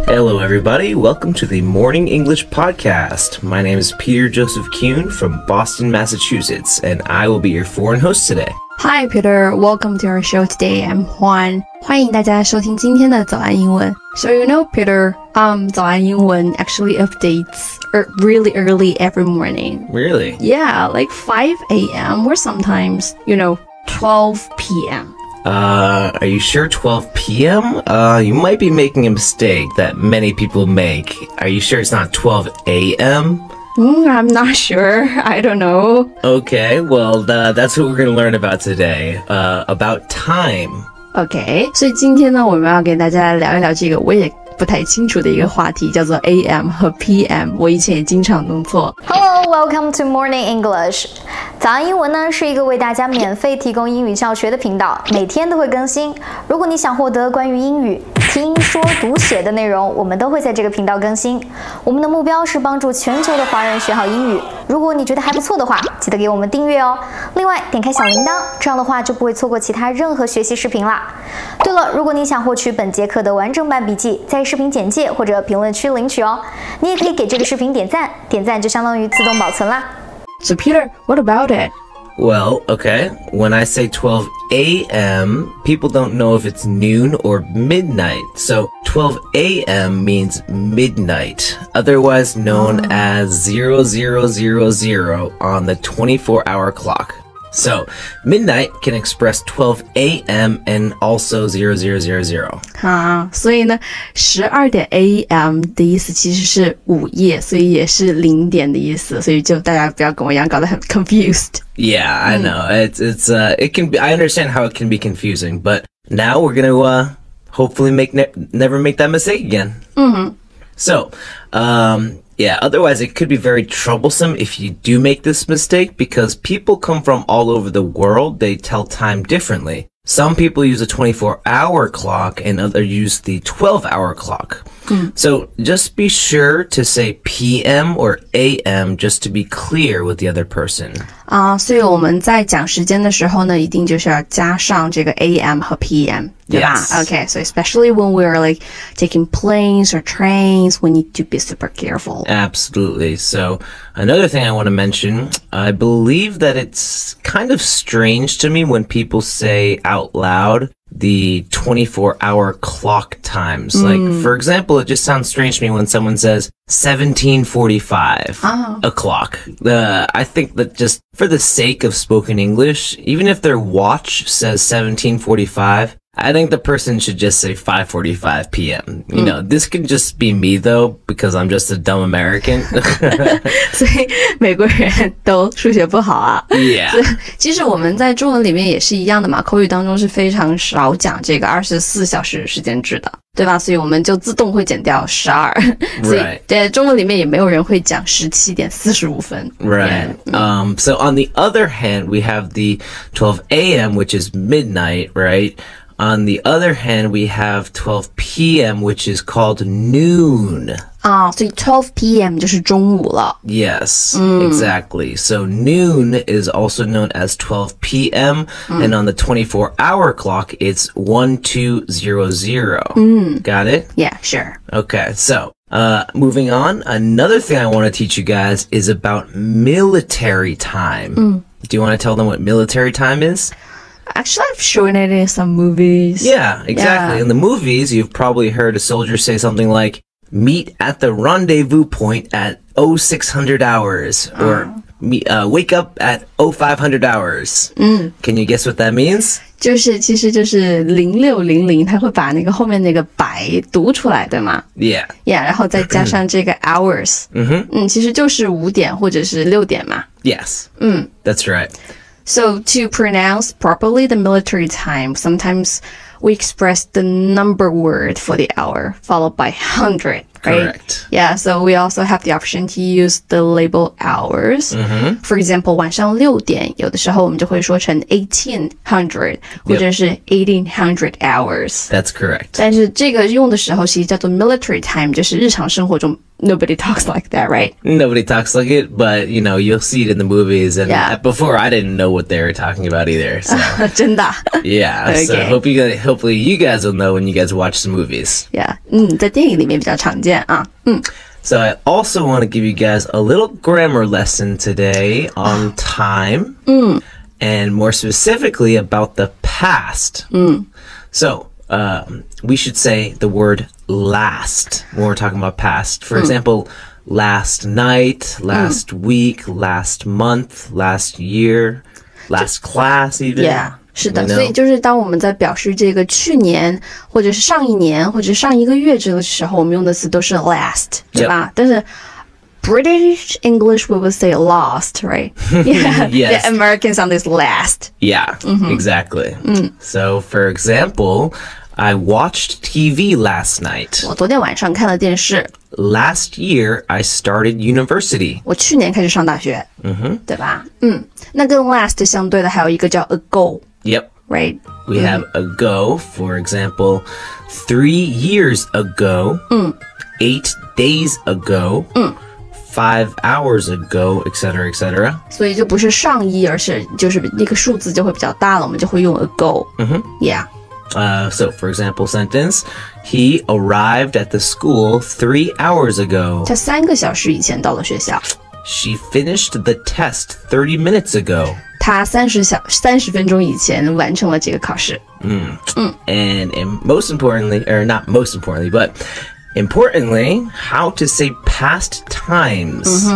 Hello, everybody. Welcome to the Morning English Podcast. My name is Peter Joseph Kuhn from Boston, Massachusetts, and I will be your foreign host today. Hi, Peter. Welcome to our show today. I'm Juan. 欢迎大家收听今天的早安英文。So you know, Peter, 早安英文 actually updates really early every morning. Really? Yeah, like 5 a.m. or sometimes, 12 p.m. Are you sure 12 p.m.? You might be making a mistake that many people make. Are you sure it's not 12 a.m.? I'm not sure. I don't know. Okay, well, that's what we're going to learn about today. About time. Okay, 所以今天呢，我们要给大家聊一聊这个我也不太清楚的一个话题，叫做 AM 和 PM。我以前也经常弄错。Hello, welcome to Morning English. 早安英文呢是一个为大家免费提供英语教学的频道，每天都会更新。如果你想获得关于英语听说读写的内容，我们都会在这个频道更新。我们的目标是帮助全球的华人学好英语。如果你觉得还不错的话，记得给我们订阅哦。另外，点开小铃铛，这样的话就不会错过其他任何学习视频啦。对了，如果你想获取本节课的完整版笔记，在视频简介或者评论区领取哦。你也可以给这个视频点赞，点赞就相当于自动保存啦。So Peter, what about it? Well, okay. When I say 12 a.m., people don't know if it's noon or midnight. So 12 a.m. means midnight, otherwise known as 0000 on the 24-hour clock. So midnight can express 12 a.m. and also 0000. 所以呢，12点 a.m. 的意思其实是午夜，所以也是0点的意思，所以就大家不要跟我一样搞得很 confused. Yeah, I know. It can be. I understand how it can be confusing, but now we're gonna hopefully never make that mistake again. So, yeah, otherwise it could be very troublesome if you do make this mistake because people come from all over the world. They tell time differently. Some people use a 24-hour clock and others use the 12-hour clock. So just be sure to say PM or AM just to be clear with the other person. 所以我们在讲时间的时候呢，一定就是要加上这个 AM 和 PM， 对吧？ Yes. Okay, so especially when we're like taking planes or trains, we need to be super careful. Absolutely. So another thing I want to mention, I believe that it's kind of strange to me when people say out loud the 24-hour clock times. Like, for example, it just sounds strange to me when someone says 17:45 o'clock. I think that just for the sake of spoken English, even if their watch says 17:45, I think the person should just say 5:45 p.m. You know, this could just be me though, because I'm just a dumb American. 所以美国人都数学不好啊。Yeah. 其实我们在中文里面也是一样的嘛，口语当中是非常少讲这个24小时时间制的，对吧？所以我们就自动会减掉12。所以在中文里面也没有人会讲17点45分。Right. So on the other hand, we have the 12 a.m., which is midnight, right? On the other hand, we have 12 p.m., which is called noon. 所以12 p.m. 就是中午了。Yes, exactly. So noon is also known as 12 p.m. And on the 24-hour clock, it's 1200. Got it? Yeah, sure. Okay, so moving on. Another thing I want to teach you guys is about military time. Do you want to tell them what military time is? Actually, I've shown it in some movies. Yeah, exactly. In the movies, you've probably heard a soldier say something like, meet at the rendezvous point at 0600 hours, or wake up at 0500 hours. Can you guess what that means? 其实就是0600，他会把那个后面那个白读出来，对吗 Yeah. Yeah, 然后再加上这个 hours. 其实就是5点或者是6点嘛。Yes. That's right. So to pronounce properly the military time, sometimes we express the number word for the hour followed by 100, right? Correct. Yeah, so we also have the option to use the label hours. For example, 晚上6点，有的时候我们就会说成 1800 或者是 1800 hours. That's correct. 但是这个用的时候其实叫做 military time，就是日常生活中 nobody talks like that, right? Nobody talks like it, but you'll see it in the movies. And before, I didn't know what they were talking about either. So 真的 yeah, Okay. so hopefully you guys will know when you guys watch the movies. Yeah, 在电影里面比较常见啊。So I also want to give you guys a little grammar lesson today on time, and more specifically about the past. So we should say the word last when we're talking about past. For example, last night, last week, last month, last year, last class even. Yeah. 是的，所以就是当我们在表示这个去年或者是上一年或者上一个月这个时候，我们用的词都是 last， 对吧？但是 British English we would say lost, right? Yeah. Yes. The American sound is last. Yeah, exactly. So, for example, I watched TV last night. 我昨天晚上看了电视。Last year, I started university. 我去年开始上大学。对吧？那跟 last 相对的还有一个叫 ago. Yep. Right? We have ago, for example, 3 years ago, 8 days ago, 5 hours ago, etc., etc. 所以就不是上一，而是就是那个数字就会比较大了，我们就会用 ago. Yeah. So, for example, sentence, he arrived at the school 3 hours ago. 他3个小时以前到了学校。She finished the test 30 minutes ago. 他30分钟以前完成了这个考试。And most importantly, or not most importantly, but importantly, how to say past times.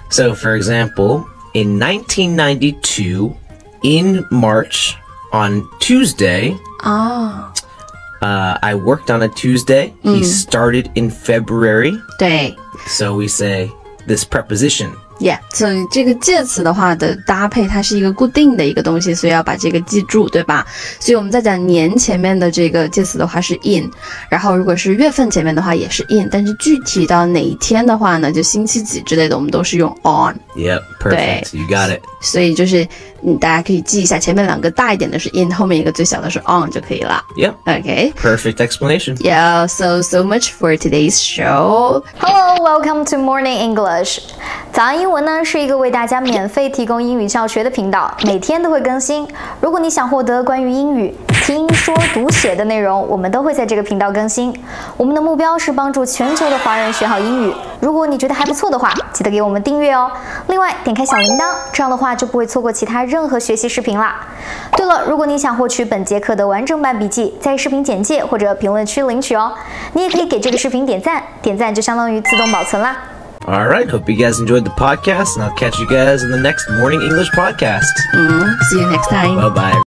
So, for example, in 1992, in March, on Tuesday, I worked on a Tuesday. He started in February. 对。 So we say this preposition. Yeah, 所以这个介词的话的搭配，它是一个固定的一个东西，所以要把这个记住，对吧？所以我们在讲年前面的这个介词的话是 in， 然后如果是月份前面的话也是 in， 但是具体到哪一天的话呢，就星期几之类的，我们都是用 on。 Yep, perfect. You got it. 所以就是大家可以记一下，前面2个大一点的是 in， 后面一个最小的是 on 就可以了。Yep. Okay. Perfect explanation. Yeah, so much for today's show. Hello, welcome to Morning English. 早安英文呢是一个为大家免费提供英语教学的频道，每天都会更新。如果你想获得关于英语听说读写的内容，我们都会在这个频道更新。我们的目标是帮助全球的华人学好英语。如果你觉得还不错的话，记得给我们订阅哦。另外，点开小铃铛，这样的话就不会错过其他任何学习视频啦。对了，如果你想获取本节课的完整版笔记，在视频简介或者评论区领取哦。你也可以给这个视频点赞，点赞就相当于自动保存啦。All right. Hope you guys enjoyed the podcast, and I'll catch you guys in the next Morning English podcast. See you next time. Bye-bye.